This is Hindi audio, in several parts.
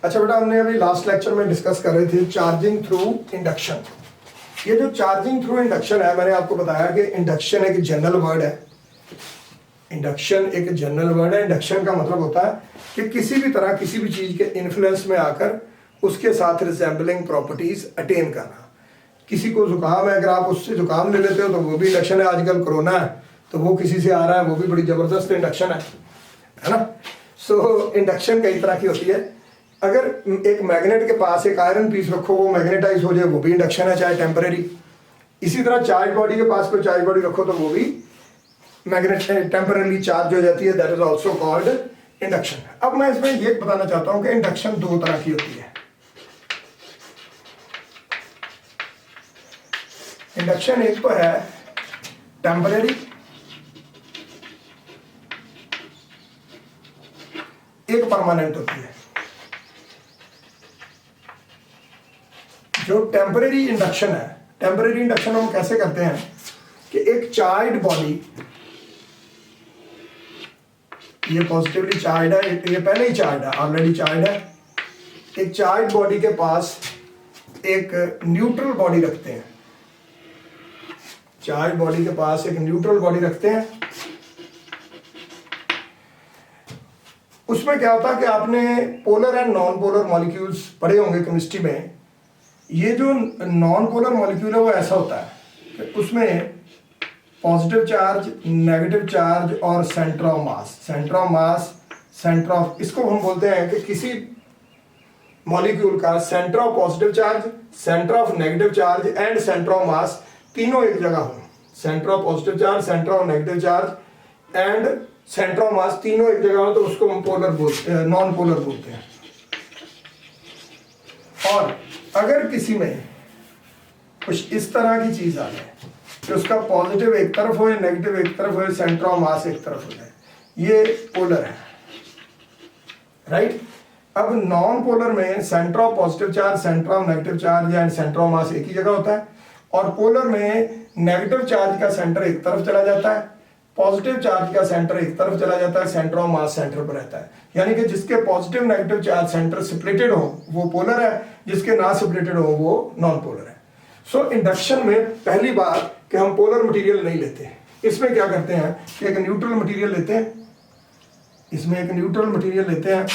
अच्छा बेटा, हमने अभी लास्ट लेक्चर में डिस्कस कर रहे थे चार्जिंग थ्रू इंडक्शन। ये जो चार्जिंग थ्रू इंडक्शन है, मैंने आपको बताया कि इंडक्शन एक जनरल वर्ड है। इंडक्शन एक जनरल वर्ड है। इंडक्शन का मतलब होता है कि किसी भी तरह किसी भी चीज़ के इन्फ्लुएंस में आकर उसके साथ रिजेंबलिंग प्रॉपर्टीज अटेन करना। किसी को जुकाम है, अगर आप उससे जुकाम ले लेते हो तो वो भी इंडक्शन है। आजकल कोरोना है तो वो किसी से आ रहा है, वो भी बड़ी ज़बरदस्त इंडक्शन है ना। सो इंडक्शन कई तरह की होती है। अगर एक मैग्नेट के पास एक आयरन पीस रखो, वो मैग्नेटाइज हो जाए, वो भी इंडक्शन है, चाहे टेम्परेरी। इसी तरह चार्ज बॉडी के पास कोई चार्ज बॉडी रखो तो वो भी मैग्नेट टेम्परेरी चार्ज हो जाती है, that is also called induction. अब मैं इसमें ये बताना चाहता हूं कि इंडक्शन दो तरह की होती है। इंडक्शन एक तो है टेम्परेरी, एक परमानेंट होती है। जो टेम्परेरी इंडक्शन है, टेम्परेरी इंडक्शन हम कैसे करते हैं कि एक चार्ज बॉडी, ये पॉजिटिवली चार्ज है, ये पहले ही चार्ज है, ऑलरेडी चार्ज है। एक चार्ज बॉडी के पास एक न्यूट्रल बॉडी रखते हैं। चार्ज बॉडी के पास एक न्यूट्रल बॉडी रखते हैं। उसमें क्या होता है कि आपने polar and non polar molecules पढ़े होंगे केमिस्ट्री में। ये जो नॉन पोलर मॉलिक्यूल है वो ऐसा होता है कि उसमें पॉजिटिव चार्ज, नेगेटिव चार्ज और centre of mass, centre of, इसको हम बोलते हैं कि किसी मॉलिक्यूल का centre of positive charge, centre of negative charge and centre of mass तीनों एक जगह हो। Centre of positive charge, centre of negative charge and centre of mass तीनों एक जगह हो तो उसको हम पोलर बोलते हैं, नॉन पोलर बोलते हैं। और अगर किसी में कुछ इस तरह की चीज आ जाए कि उसका पॉजिटिव एक तरफ हो या नेगेटिव एक तरफ हो, सेंटर ऑफ मास एक तरफ हो जाए, ये पोलर है, राइट। अब नॉन पोलर में centre of positive charge, centre of negative charge and centre of mass एक ही जगह होता है। और पोलर में नेगेटिव चार्ज का सेंटर एक तरफ चला जाता है, पॉजिटिव चार्ज का सेंटर एक तरफ चला जाता है, सेंटर ऑफ मास सेंटर पर रहता है। यानी कि जिसके positive negative charge centre splitted हो वो पोलर है, जिसके ना स्प्लिटेड हो वो नॉन पोलर है। सो इंडक्शन में पहली बात कि हम पोलर मटेरियल नहीं लेते। इसमें क्या करते हैं कि एक न्यूट्रल मटेरियल लेते हैं। इसमें एक न्यूट्रल मटेरियल लेते हैं।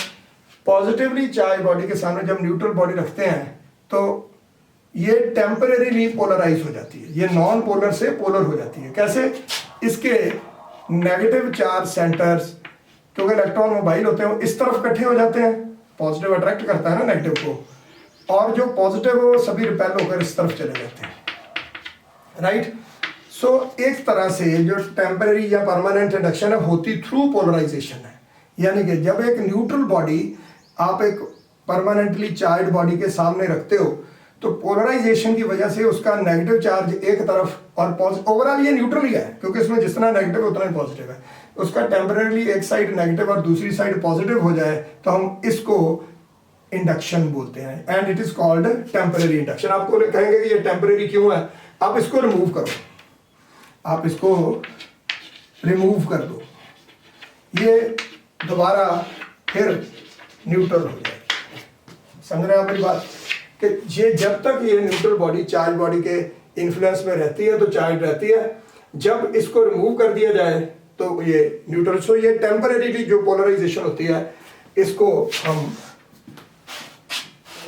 पॉजिटिवली चार्ज बॉडी के सामने जब न्यूट्रल बॉडी रखते हैं तो ये टेम्परेरीली पोलराइज हो जाती है, ये नॉन पोलर से पोलर हो जाती है। कैसे? इसके नेगेटिव चार्ज सेंटर्स, क्योंकि इलेक्ट्रॉन मोबाइल होते हैं, वो इस तरफ इकट्ठे हो जाते हैं, पॉजिटिव अट्रैक्ट करता है ना नेगेटिव को, और जो पॉजिटिव है वो सभी रिपेल होकर इस तरफ चले जाते हैं, राइट। सो एक तरह से जो टेम्परेरी या परमानेंट इंडक्शन है होती थ्रू पोलराइजेशन है। यानी कि जब एक न्यूट्रल बॉडी आप एक परमानेंटली चार्ज बॉडी के सामने रखते हो तो पोलराइजेशन की वजह से उसका नेगेटिव चार्ज एक तरफ और पॉजिटिव, ओवरऑल ये न्यूट्रल ही है क्योंकि इसमें जितना नेगेटिव उतना ही पॉजिटिव है, उसका टेम्परेरीली एक साइड नेगेटिव और दूसरी साइड पॉजिटिव हो जाए तो हम इसको इंडक्शन बोलते हैं, and it is called temporary induction. आपको कहेंगे कि ये टेम्परेरी क्यों है, आप इसको रिमूव करो, आप इसको रिमूव कर दो, ये दोबारा फिर न्यूट्रल हो जाएगी। समझ रहे हैं आप मेरी बात कि ये जब तक ये न्यूट्रल बॉडी चार्ज बॉडी के इन्फ्लुएंस में रहती है तो चार्ज रहती है, जब इसको रिमूव कर दिया जाए तो ये न्यूट्रल। सो ये टेम्परेरीली जो पोलराइजेशन होती है इसको हम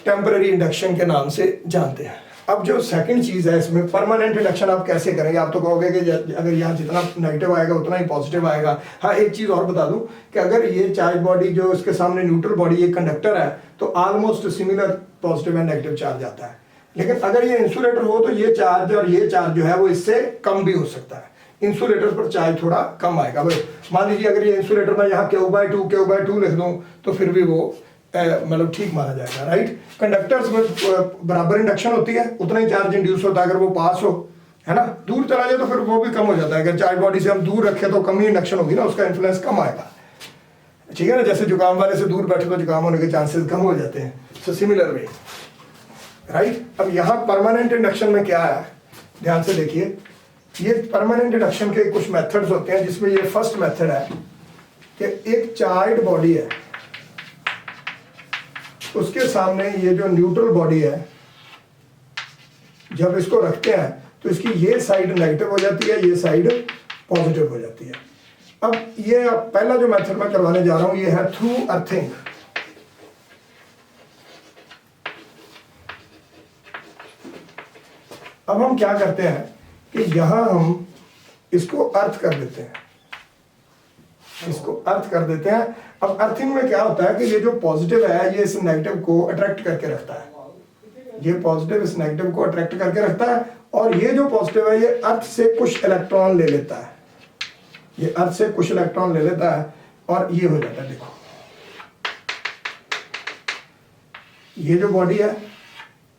टेम्परेरी इंडक्शन के नाम से जानते हैं। अब जो सेकंड चीज़ है इसमें, परमानेंट इंडक्शन आप कैसे करेंगे? आप तो कहोगे कि अगर यहाँ जितना नेगेटिव आएगा उतना ही पॉजिटिव आएगा। हाँ, एक चीज़ और बता दूं कि अगर ये चार्ज बॉडी जो इसके सामने न्यूट्रल बॉडी ये कंडक्टर है तो almost similar positive and negative charge आता है। लेकिन अगर ये इंसुलेटर हो तो ये चार्ज और ये चार्ज जो है वो इससे कम भी हो सकता है। इंसुलेटर पर चार्ज थोड़ा कम आएगा। भाई मान लीजिए अगर ये इंसुलेटर में यहाँ Q/2 लिख दूँ तो फिर भी वो मतलब ठीक माना जाएगा, राइट। कंडक्टर्स में बराबर इंडक्शन होती है, उतना ही चार्ज इंड्यूस होता है अगर वो पास हो, है ना। दूर चला जाए तो फिर वो भी कम हो जाता है। अगर चार्ज बॉडी से हम दूर रखें तो कम ही इंडक्शन होगी ना, उसका इन्फ्लुएंस कम आएगा, ठीक है ना। जैसे जुकाम वाले से दूर बैठे तो जुकाम होने के चांसेस कम हो जाते हैं। So similar way, right. अब यहाँ परमानेंट इंडक्शन में क्या है, ध्यान से देखिए। ये परमानेंट इंडक्शन के कुछ मेथड्स होते हैं, जिसमें ये फर्स्ट मेथड है कि एक चार्ज बॉडी है, उसके सामने ये जो न्यूट्रल बॉडी है, जब इसको रखते हैं तो इसकी ये साइड नेगेटिव हो जाती है, ये साइड पॉजिटिव हो जाती है। अब ये पहला जो मेथड मैं करवाने जा रहा हूं ये है थ्रू अर्थिंग। अब हम क्या करते हैं कि यहां हम इसको अर्थ कर देते हैं, इसको अर्थ कर देते हैं। अब अर्थिंग में क्या होता है कि ये जो पॉजिटिव है ये इस नेगेटिव को अट्रैक्ट करके रखता है, ये पॉजिटिव इस नेगेटिव को अट्रैक्ट करके रखता है, और ये जो पॉजिटिव है ये अर्थ से कुछ इलेक्ट्रॉन ले लेता है, ये अर्थ से कुछ इलेक्ट्रॉन ले लेता है और ये हो जाता है। देखो ये जो बॉडी है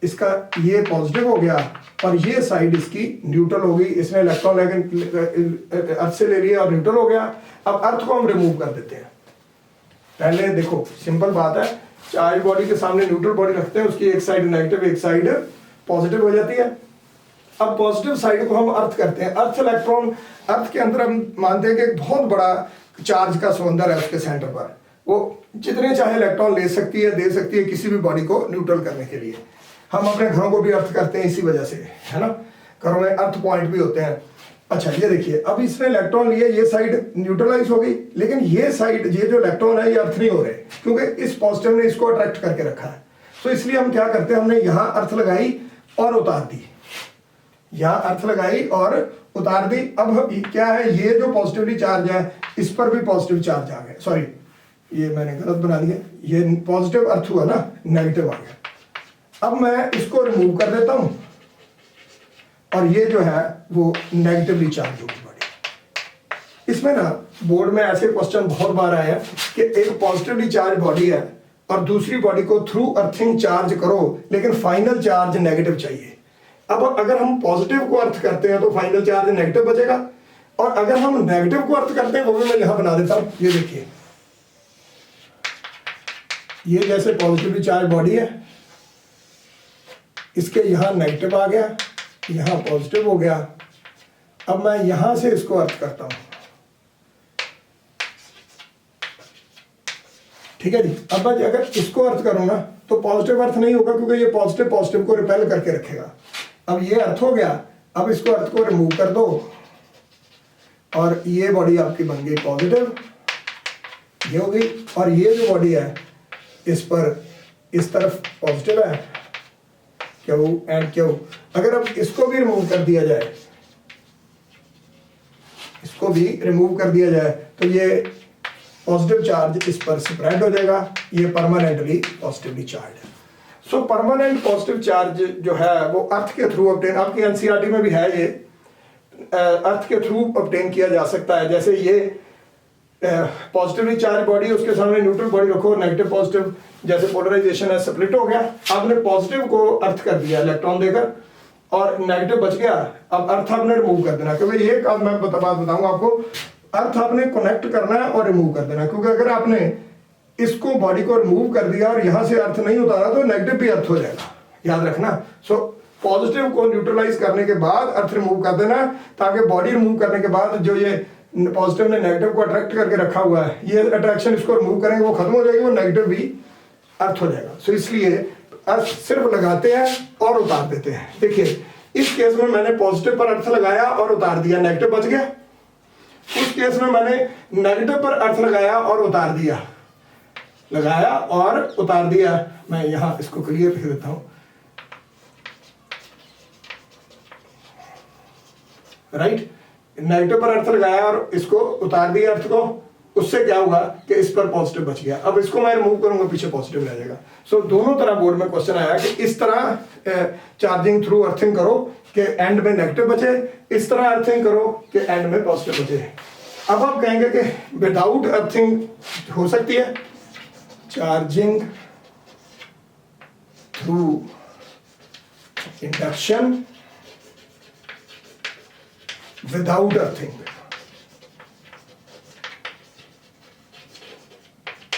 इसका ये पॉजिटिव हो गया और ये साइड इसकी न्यूट्रल हो गई, इसने इलेक्ट्रॉन लेकिन अर्थ से ले लिया और न्यूट्रल हो गया। अब अर्थ को हम रिमूव कर देते हैं। पहले देखो सिंपल बात है, चार्ज बॉडी के सामने न्यूट्रल बॉडी रखते हैं, उसकी एक साइड नेगेटिव एक साइड पॉजिटिव हो जाती है। अब पॉजिटिव साइड को हम अर्थ करते हैं। अर्थ इलेक्ट्रॉन, अर्थ के अंदर हम मानते हैं कि एक बहुत बड़ा चार्ज का समंदर है, उसके सेंटर पर वो जितने चाहे इलेक्ट्रॉन ले सकती है, दे सकती है किसी भी बॉडी को न्यूट्रल करने के लिए। हम अपने घरों को भी अर्थ करते हैं इसी वजह से, है ना, घरों में अर्थ पॉइंट भी होते हैं। अच्छा ये देखिए, अब इसने इलेक्ट्रॉन लिए, ये साइड न्यूट्रलाइज हो गई, लेकिन ये साइड, ये जो इलेक्ट्रॉन है ये अर्थ नहीं हो रहे क्योंकि इस पॉजिटिव ने इसको अट्रैक्ट करके रखा है। तो इसलिए हम क्या करते हैं, हमने यहां अर्थ लगाई और उतार दी, यहां अर्थ लगाई और उतार दी। अब क्या है, ये जो पॉजिटिवली चार्ज है इस पर भी पॉजिटिव चार्ज आ गया, सॉरी ये मैंने गलत बना दिया, ये पॉजिटिव अर्थ हुआ ना, नेगेटिव आ गया। अब मैं इसको रिमूव कर देता हूं और ये जो है वो नेगेटिवली चार्ज होगी बॉडी। इसमें ना बोर्ड में ऐसे क्वेश्चन बहुत बार आए हैं कि एक पॉजिटिवली चार्ज बॉडी है और दूसरी बॉडी को थ्रू अर्थिंग चार्ज करो लेकिन फाइनल चार्ज नेगेटिव चाहिए। अब अगर हम पॉजिटिव को अर्थ करते हैं तो फाइनल चार्ज नेगेटिव बचेगा, और अगर हम नेगेटिव को अर्थ करते हैं वो भी मैं यहां बना देता हूं। ये देखिए, ये जैसे पॉजिटिवली चार्ज बॉडी है, इसके यहां नेगेटिव आ गया, यहां पॉजिटिव हो गया। अब मैं यहां से इसको अर्थ करता हूं, ठीक है जी। अब मैं अगर इसको अर्थ करूं ना तो पॉजिटिव अर्थ नहीं होगा क्योंकि ये पॉजिटिव पॉजिटिव को रिपेल करके रखेगा। अब ये अर्थ हो गया, अब इसको अर्थ को रिमूव कर दो और ये बॉडी आपकी बन गई पॉजिटिव, ये हो गई। और ये जो बॉडी है इस पर इस तरफ पॉजिटिव है, क्यू एंड क्यू। अगर अब इसको भी रिमूव कर दिया जाए, इसको भी रिमूव कर दिया जाए तो ये पॉजिटिव चार्ज इस पर स्प्रेड हो जाएगा, ये परमानेंटली पॉजिटिवली चार्ज है। सो परमानेंट पॉजिटिव चार्ज जो है वो अर्थ के थ्रू ऑब्टेन, आपकी एनसीईआरटी में भी है, ये अर्थ के थ्रू ऑब्टेन किया जा सकता है। जैसे ये पॉजिटिवली चार्ज बॉडी, उसके सामने न्यूट्रल बॉडी रखो, नेगेटिव पॉजिटिव, जैसे पोलराइजेशन है, स्प्लिट हो गया, आपने पॉजिटिव को अर्थ कर दिया इलेक्ट्रॉन देकर और नेगेटिव बच गया। अब अर्थ आपने रिमूव कर देना, क्योंकि ये काम मैं बात बताऊंगा आपको, अर्थ आपने कनेक्ट करना है और रिमूव कर देना, क्योंकि अगर आपने इसको बॉडी को रिमूव कर दिया और यहां से अर्थ नहीं उतारा तो नेगेटिव भी अर्थ हो जाएगा, याद रखना। सो पॉजिटिव को न्यूट्रलाइज करने के बाद अर्थ रिमूव कर देना, ताकि बॉडी रिमूव करने के बाद जो ये पॉजिटिव ने नेगेटिव को अट्रैक्ट करके रखा हुआ है, ये अट्रैक्शन इसको रिमूव करेंगे वो खत्म हो जाएगी, वो नेगेटिव भी अर्थ हो जाएगा। सो इसलिए अर्थ सिर्फ लगाते हैं और उतार देते हैं। देखिए इस केस में मैंने पॉजिटिव पर अर्थ लगाया और उतार दिया, नेगेटिव बच गया। उस केस में मैंने नेगेटिव पर अर्थ लगाया और उतार दिया, लगाया और उतार दिया। मैं यहां इसको क्लियर लिख देता हूं, राइट। नेगेटिव पर अर्थ लगाया और इसको उतार दिया अर्थ को, उससे क्या हुआ कि इस पर पॉजिटिव बच गया। अब इसको मैं रिमूव करूंगा, पीछे पॉजिटिव रह जाएगा। सो दोनों तरह बोर्ड में क्वेश्चन आया कि इस तरह चार्जिंग थ्रू अर्थिंग करो कि एंड में नेगेटिव बचे, इस तरह अर्थिंग करो कि एंड में पॉजिटिव बचे। अब आप कहेंगे कि विदाउट अर्थिंग हो सकती है, charging through induction without earthing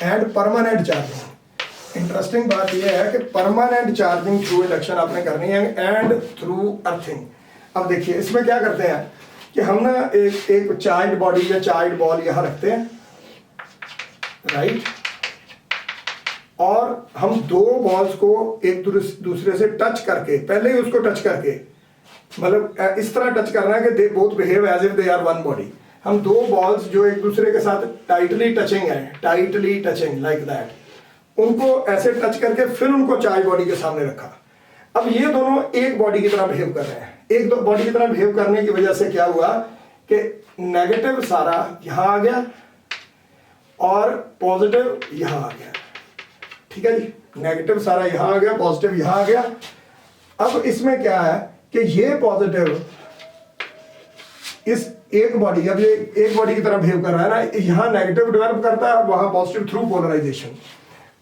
and permanent charging. Interesting बात यह है कि परमानेंट चार्जिंग थ्रू इंडक्शन आपने करनी है एंड थ्रू अर्थिंग। अब देखिए इसमें क्या करते हैं कि हम ना एक चार्ज बॉडी या चार्ज बॉल यहां रखते हैं, राइट, और हम दो बॉल्स को एक दूसरे से टच करके, पहले ही उसको टच करके, मतलब इस तरह टच करना है कि they both behave as if they are one body. हम दो बॉल्स जो एक दूसरे के साथ टाइटली टचिंग है, टाइटली टचिंग लाइक दैट, उनको ऐसे टच करके फिर उनको चार्ज बॉडी के सामने रखा। अब ये दोनों एक बॉडी की तरह बिहेव कर रहे हैं। एक दो बॉडी की तरह बिहेव करने की वजह से क्या हुआ कि नेगेटिव सारा यहां आ गया और पॉजिटिव यहां आ गया। ठीक है जी, नेगेटिव सारा यहां आ गया, पॉजिटिव यहां आ गया। अब इसमें क्या है कि ये पॉजिटिव इस एक बॉडी, अब ये एक बॉडी की तरह बिहेव कर रहा है ना, यहां नेगेटिव डेवलप करता है और वहां पॉजिटिव थ्रू पोलराइजेशन।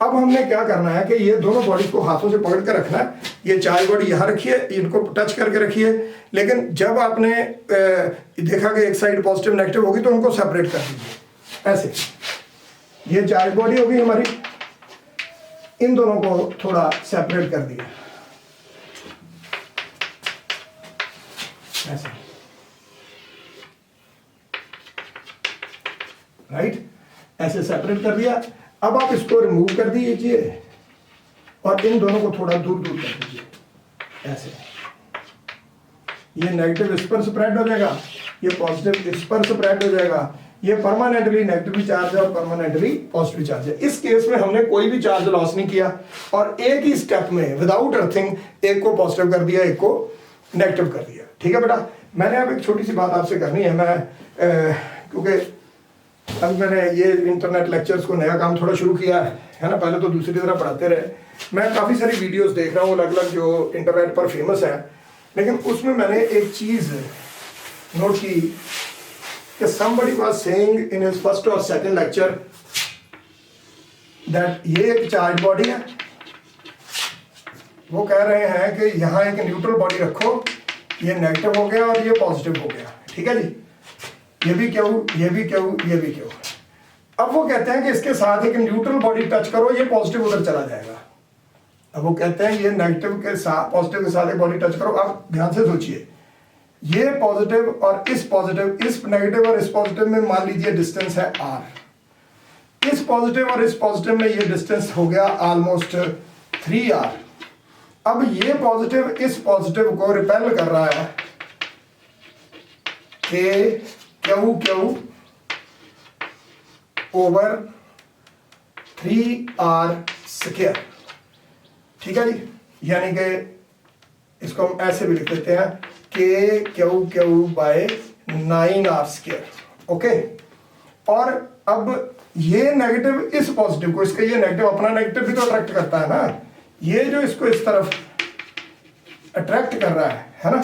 अब हमने क्या करना है कि ये दोनों बॉडीज को हाथों से पकड़ कर रखना है। ये चार्ज बॉडी यहाँ रखिए, इनको टच करके रखिए, लेकिन जब आपने देखा कि एक साइड पॉजिटिव नेगेटिव होगी तो उनको सेपरेट कर दीजिए ऐसे। ये चार्ज बॉडी होगी हमारी, इन दोनों को थोड़ा सेपरेट कर दिया ऐसे, राइट, ऐसे सेपरेट कर दिया। अब आप इसको रिमूव कर दीजिए और इन दोनों को थोड़ा दूर दूर कर दीजिए ऐसे। ये नेगेटिव इस पर स्प्रेड हो जाएगा, ये पॉजिटिव इस पर स्प्रेड हो जाएगा। ये परमानेंटली नेगेटिव चार्ज है और परमानेंटली पॉजिटिव चार्ज है। इस केस में हमने कोई भी चार्ज लॉस नहीं किया और एक ही स्टेप में विदाउट अर्थिंग एक को पॉजिटिव कर दिया, एक को नेगेटिव कर दिया। ठीक है बेटा, मैंने अब एक छोटी सी बात आपसे करनी है। मैं क्योंकि अब मैंने ये इंटरनेट लेक्चर्स को नया काम थोड़ा शुरू किया है ना, पहले तो दूसरी तरह पढ़ाते रहे। मैं काफ़ी सारी वीडियोस देख रहा हूँ अलग अलग जो इंटरनेट पर फेमस है, लेकिन उसमें मैंने एक चीज़ नोट की कि somebody was saying in his first or second lecture that ये एक चार्ज बॉडी है। वो कह रहे हैं कि यहाँ एक न्यूट्रल बॉडी रखो, ये नेगेटिव हो गया और ये पॉजिटिव हो गया। ठीक है जी, ये भी क्यों, ये भी क्यों, ये भी क्यों। अब वो कहते हैं कि इसके साथ एक न्यूट्रल बॉडी टच करो, ये पॉजिटिव उधर चला जाएगा। अब वो कहते हैं ये नेगेटिव के साथ, पॉजिटिव के साथ एक बॉडी टच करो। आप ध्यान से सोचिए, ये पॉजिटिव और इस पॉजिटिव, इस नेगेटिव और इस पॉजिटिव में मान लीजिए डिस्टेंस है r। इस पॉजिटिव और इस पॉजिटिव में ये डिस्टेंस हो गया ऑलमोस्ट 3r। अब ये पॉजिटिव इस पॉजिटिव को रिपेल कर रहा है Q Q over 3r square. ठीक है जी, यानी कि इसको हम ऐसे भी लिख देते हैं के Q Q by 9r square. Okay, और अब ये नेगेटिव इस पॉजिटिव को, इसका ये नेगेटिव अपना नेगेटिव भी तो अट्रैक्ट करता है ना, ये जो इसको इस तरफ अट्रैक्ट कर रहा है ना,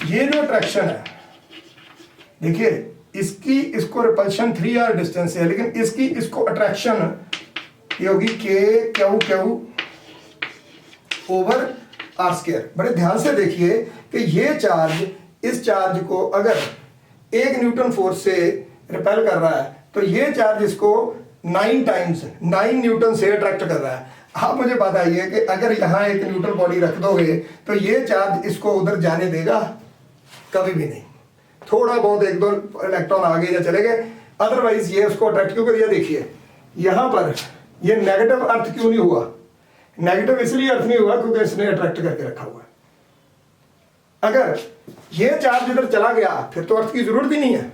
ये जो अट्रैक्शन है, देखिए इसकी इसको रिपल्शन 3r डिस्टेंस है, लेकिन इसकी इसको अट्रैक्शन ये होगी के Q Q over r square. बड़े ध्यान से देखिए कि ये चार्ज इस चार्ज को अगर 1 न्यूटन फोर्स से रिपेल कर रहा है तो ये चार्ज इसको 9 टाइम्स 9 न्यूटन से अट्रैक्ट कर रहा है। आप मुझे बताइए कि अगर यहाँ एक न्यूट्रल बॉडी रख दोगे तो ये चार्ज इसको उधर जाने देगा? कभी भी नहीं। थोड़ा बहुत 1-2 इलेक्ट्रॉन आगे या चले गए, अदरवाइज ये उसको अट्रैक्ट क्यों कर दिया। देखिए यहाँ पर ये नेगेटिव अर्थ क्यों नहीं हुआ? नेगेटिव इसलिए अर्थ नहीं हुआ क्योंकि इसने अट्रैक्ट करके रखा हुआ है। अगर ये चार्ज इधर चला गया फिर तो अर्थ की जरूरत ही नहीं है,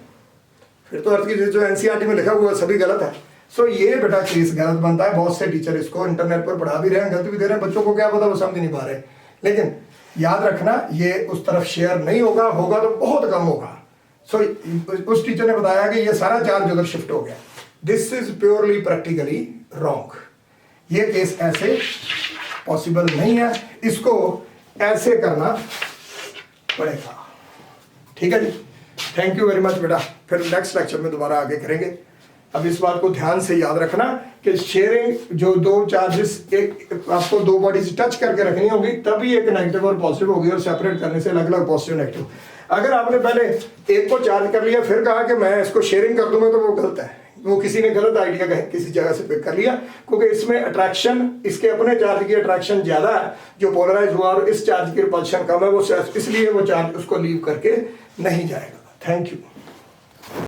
फिर तो अर्थ की जो एनसीईआरटी में लिखा हुआ है सभी गलत है। सो ये बेटा केस गलत बनता है। बहुत से टीचर इसको इंटरनेट पर पढ़ा भी रहे हैं, गलत भी दे रहे हैं, बच्चों को क्या पता, वो समझ नहीं पा रहे। लेकिन याद रखना ये उस तरफ शेयर नहीं होगा, होगा तो बहुत कम होगा। सो उस टीचर ने बताया कि ये सारा चार्ज उधर शिफ्ट हो गया। This is purely practically wrong. ये केस ऐसे पॉसिबल नहीं है, इसको ऐसे करना पड़ेगा। ठीक है जी, थैंक यू वेरी मच बेटा। फिर नेक्स्ट लेक्चर में दोबारा आगे करेंगे। अब इस बात को ध्यान से याद रखना कि शेयरिंग जो 2 चार्जेस, एक आपको 2 बॉडीज टच करके रखनी होगी, तभी एक नेगेटिव और पॉजिटिव होगी, और सेपरेट करने से अलग अलग पॉजिटिव नेगेटिव। अगर आपने पहले एक को चार्ज कर लिया फिर कहा कि मैं इसको शेयरिंग कर दूंगा तो वो गलत है। वो किसी ने गलत आइडिया कहीं किसी जगह से पिक कर लिया, क्योंकि इसमें अट्रैक्शन, इसके अपने चार्ज की अट्रैक्शन ज्यादा है जो पोलराइज हुआ, और इस चार्ज की रिपल्शन कम है, वो इसलिए वो चार्ज उसको लीव करके नहीं जाएगा। Thank you.